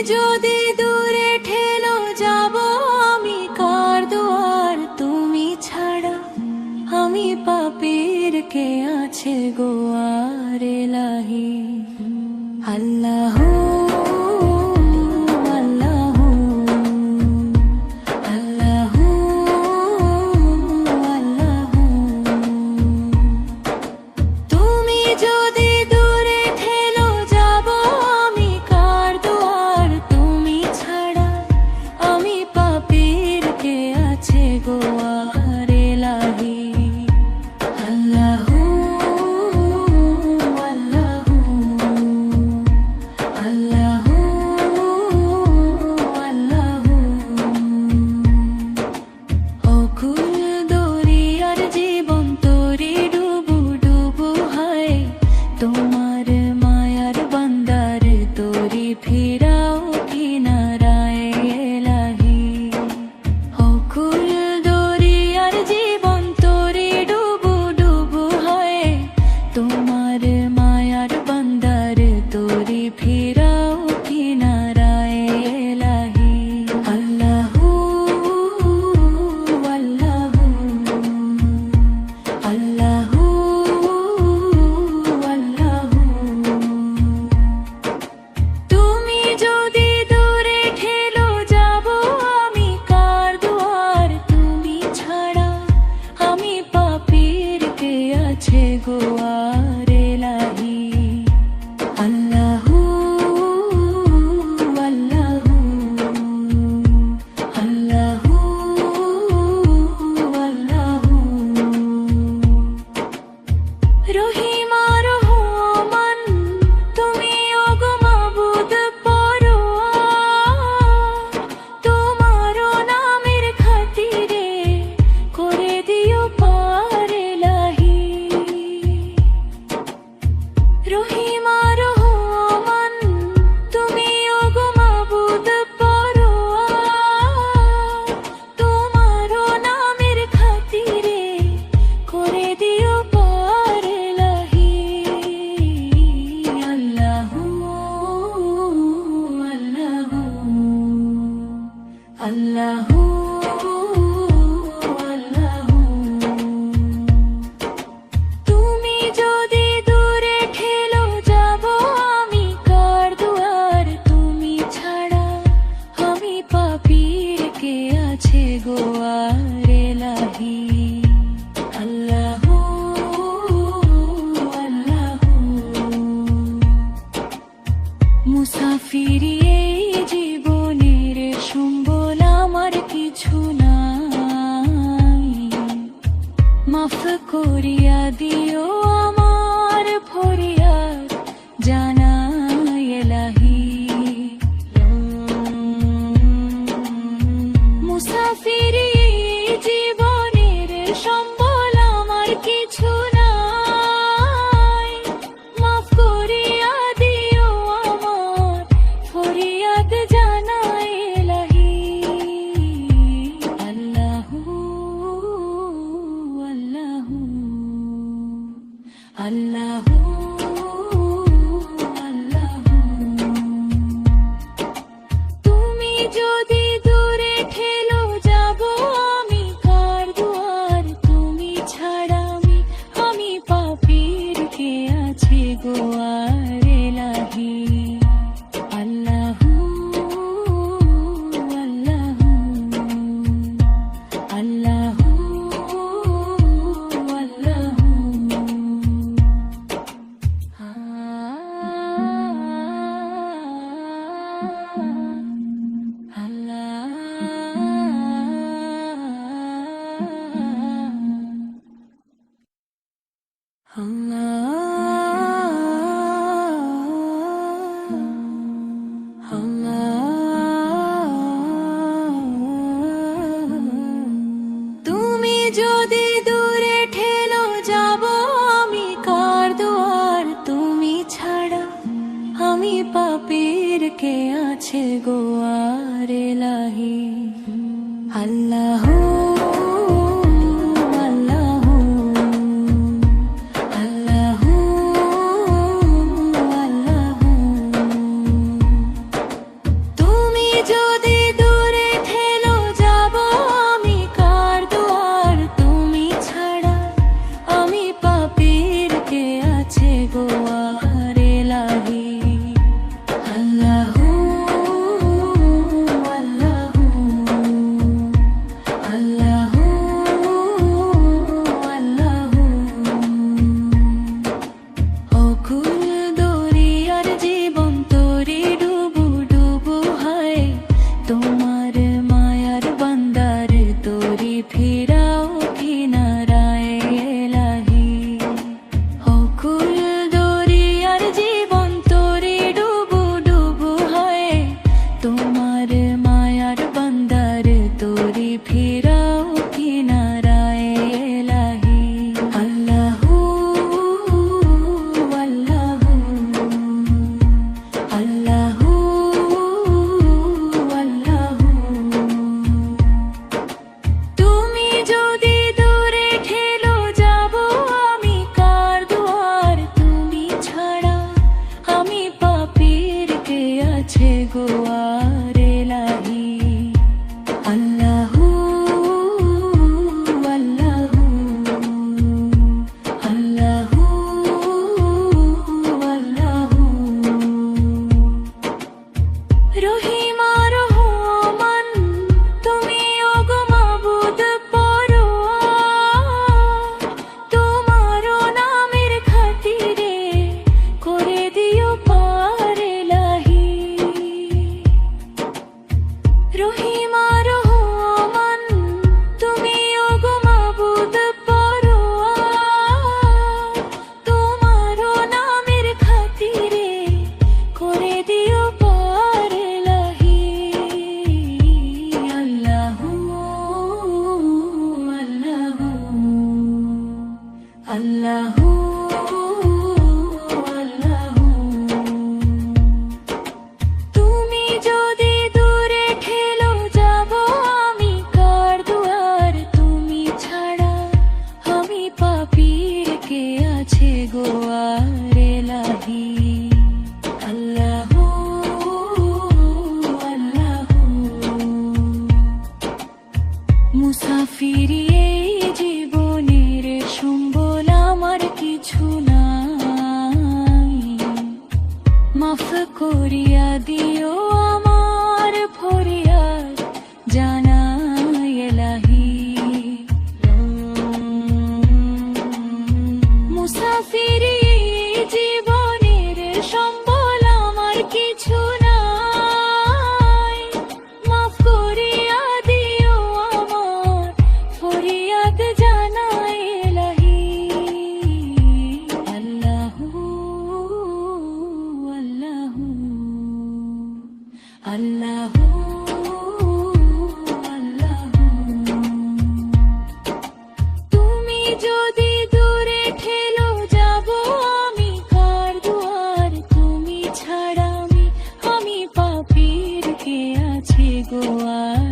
যদি দূরে ঠেলো যাব আমি কার দুয়ার তুমি ছাড়া আমি পাপীর কে আছে গোয়ার এলাহি আল্লাহ মুসাফিরি এই জীবনের সম্বল আমার কিছু নাই মাফ করিয়া দিও আমার ফরিয়াদ জানাই এলাহি মুসাফিরি এই জীবনের সম্বল আমার কিছু আল্লাহু আল্লাহু তুমি যদি দূরে ঠেলো যাব আমি কার দুয়ার তুমি ছাড়া আমি পাপীর কে আছে গোয়ার এলাহি আল্লাহু আল্লাহু আল্লাহু তুমি যদি দূরে ঠেলো যাব আমি কার দুয়ার তুমি ছাড়া আমি পাপীর কে আছে গোয়ার এলাহি আল্লাহু করিয়া দিও আমার ফরিয়াদ জানাই এলাহি। মুসাফিরি জীবনের সম্বল আমার কিছু নাই, মাফ করিয়া দিও আমার ফরিয়াদ জানাই এলাহি। আল্লাহু আল্লাহু আল্লাহু আল্লাহু। তুমি যদি দূরে ঠেলো যাব আমি কার দুয়ার, তুমি ছাড়া আমি পাপীর কে আছে গোয়ার।